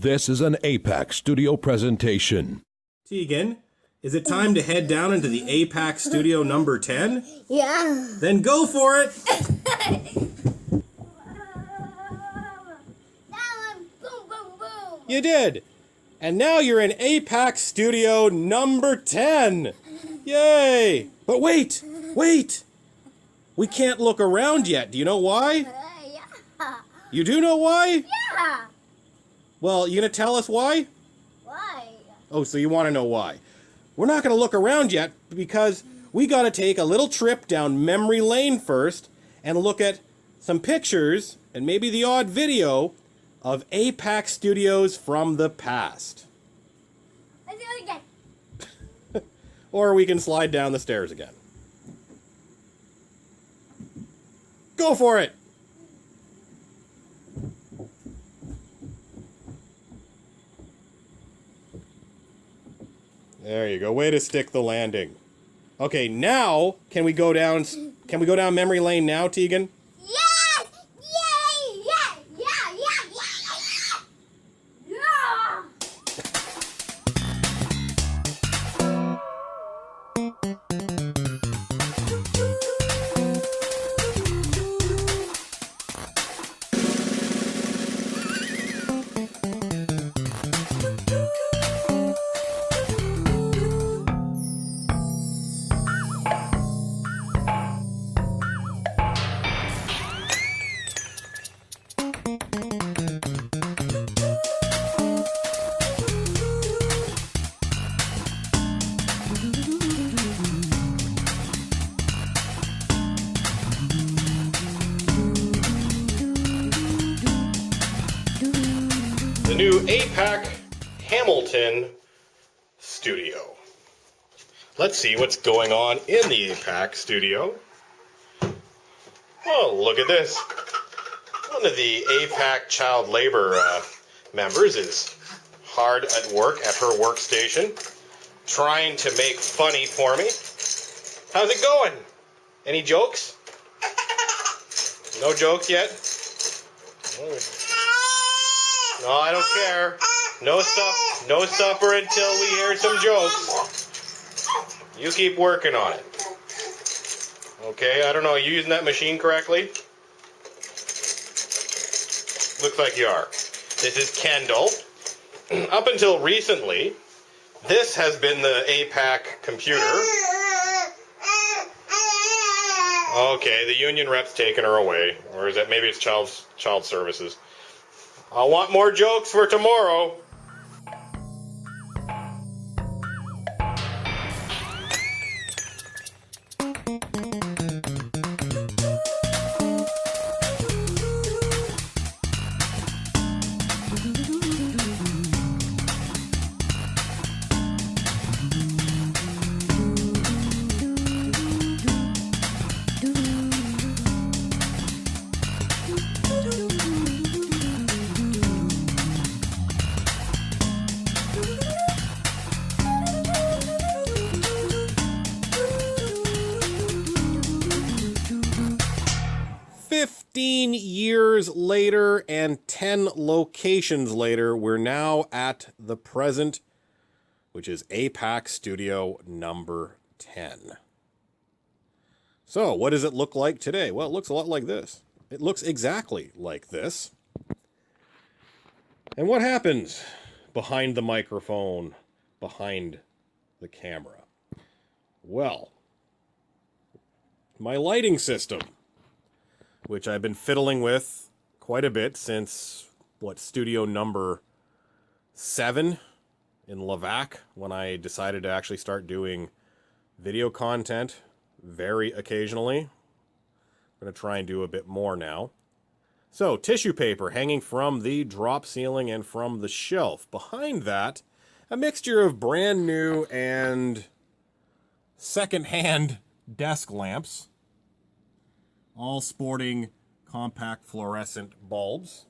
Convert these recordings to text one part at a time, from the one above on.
This is an APAC Studio presentation. Tegan, is it time to head down into the APAC Studio number 10? Yeah. Then go for it! Boom, boom, boom. You did! And now you're in APAC Studio number 10! Yay! But wait! Wait! We can't look around yet. Do you know why? Yeah. You do know why? Yeah. Well, you gonna tell us why? Why? Oh, so you want to know why. We're not going to look around yet because we got to take a little trip down memory lane first and look at some pictures and maybe the odd video of APAC Studios from the past. Let's do it again. Or we can slide down the stairs again. Go for it! There you go. Way to stick the landing. Okay, now can we go down memory lane now, Tegan? Yes! Yay! Yeah! Yeah! Yeah! The new APAC Hamilton studio. Let's see what's going on in the APAC studio. Oh, look at this. One of the APAC child labor members is hard at work at her workstation, trying to make funny for me. How's it going? Any jokes? No jokes yet? No, I don't care. No supper until we hear some jokes. You keep working on it. Okay, I don't know, are you using that machine correctly? Looks like you are. This is Kendall. Up until recently, this has been the APAC computer. Okay, the union rep's taking her away. Or is that, maybe it's child services. I want more jokes for tomorrow. Years later and 10 locations later, we're now at the present, which is APAC Studio number 10. So, what does it look like today? Well, it looks a lot like this. It looks exactly like this. And what happens behind the microphone, behind the camera? Well, my lighting system, which I've been fiddling with quite a bit since, studio number 7 in Levac, when I decided to actually start doing video content very occasionally. I'm going to try and do a bit more now. So, tissue paper hanging from the drop ceiling and from the shelf. Behind that, a mixture of brand new and second-hand desk lamps, all sporting compact fluorescent bulbs.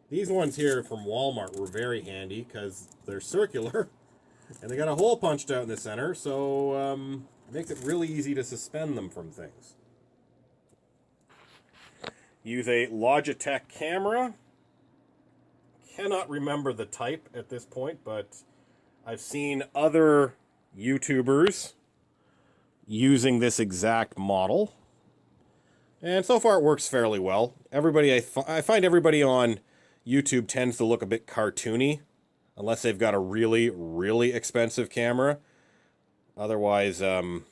These ones here from Walmart were very handy because they're circular and they got a hole punched out in the center, so it makes it really easy to suspend them from things. Use a Logitech camera cannot remember the type at this point, but I've seen other YouTubers using this exact model. And so far it works fairly well. Everybody, I find everybody on YouTube tends to look a bit cartoony, unless they've got a really, really expensive camera. Otherwise, the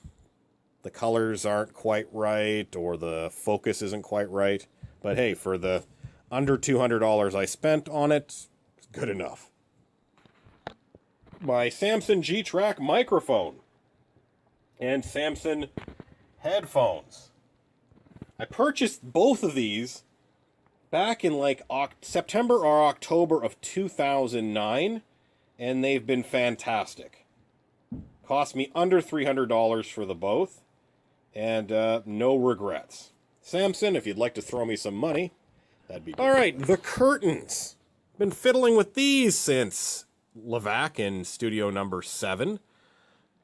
colors aren't quite right, or the focus isn't quite right. But hey, for the under $200 I spent on it, it's good enough. My Samson G-Track microphone and Samson headphones. I purchased both of these back in like September or October of 2009, and they've been fantastic. Cost me under $300 for the both, and no regrets. Samson, if you'd like to throw me some money, that'd be good. All right, the curtains. Been fiddling with these since Levac in studio number 7.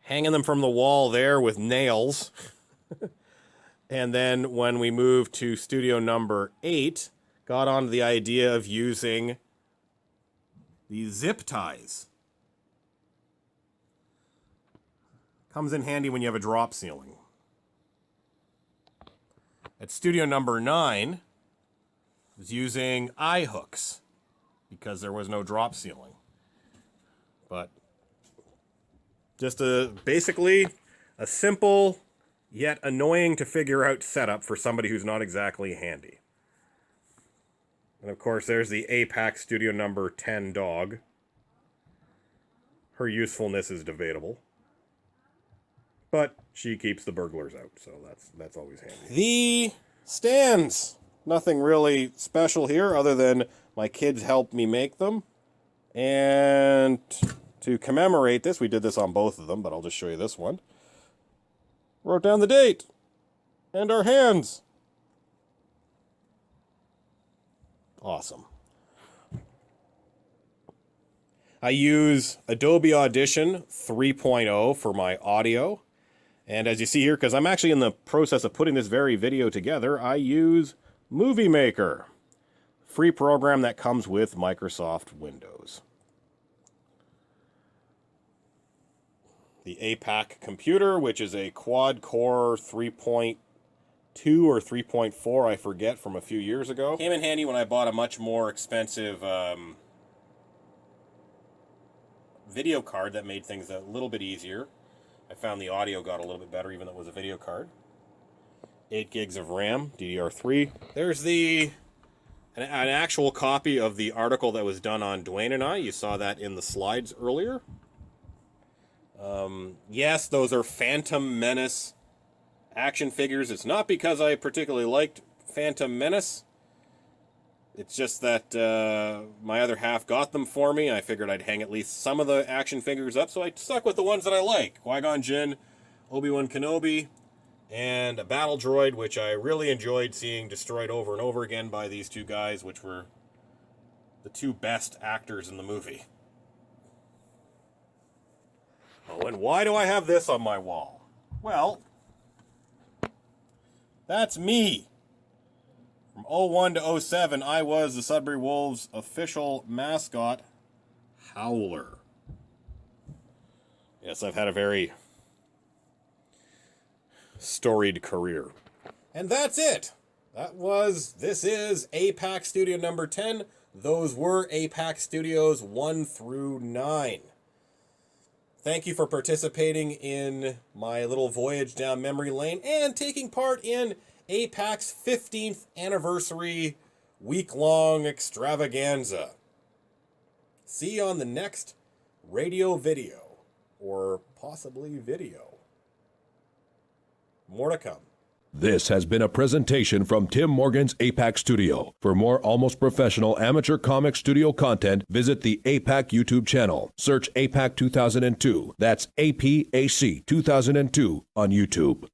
Hanging them from the wall there with nails. And then when we moved to studio number 8, got onto the idea of using these zip ties. Comes in handy when you have a drop ceiling. At studio number 9, I was using eye hooks because there was no drop ceiling. But just basically a simple yet annoying to figure out setup for somebody who's not exactly handy. And of course, there's the APAC Studio number 10 dog. Her usefulness is debatable, but she keeps the burglars out, so that's always handy. The stands. Nothing really special here other than my kids helped me make them. And to commemorate this, we did this on both of them, but I'll just show you this one. Wrote down the date and our hands. Awesome. I use Adobe Audition 3.0 for my audio. And as you see here, because I'm actually in the process of putting this very video together, I use Movie Maker, free program that comes with Microsoft Windows. The APAC computer, which is a quad-core 3.2 or 3.4, I forget, from a few years ago. Came in handy when I bought a much more expensive video card that made things a little bit easier. I found the audio got a little bit better even though it was a video card. 8 gigs of RAM, DDR3. There's an actual copy of the article that was done on Dwayne and I. You saw that in the slides earlier. Yes, those are Phantom Menace action figures. It's not because I particularly liked Phantom Menace. It's just that my other half got them for me. I figured I'd hang at least some of the action figures up, so I stuck with the ones that I like. Qui-Gon Jinn, Obi-Wan Kenobi, and a battle droid, which I really enjoyed seeing destroyed over and over again by these two guys, which were the two best actors in the movie. Oh, and why do I have this on my wall? Well, that's me. From 01 to 07, I was the Sudbury Wolves official mascot, Howler. Yes, I've had a very storied career. And that's it. This is APAC Studio number 10. Those were APAC Studios 1 through 9. Thank you for participating in my little voyage down memory lane and taking part in APAC's 15th anniversary week-long extravaganza. See you on the next radio video, or possibly video. More to come. This has been a presentation from Tim Morgan's APAC Studio. For more almost professional amateur comic studio content, visit the APAC YouTube channel. Search APAC 2002. That's APAC 2002 on YouTube.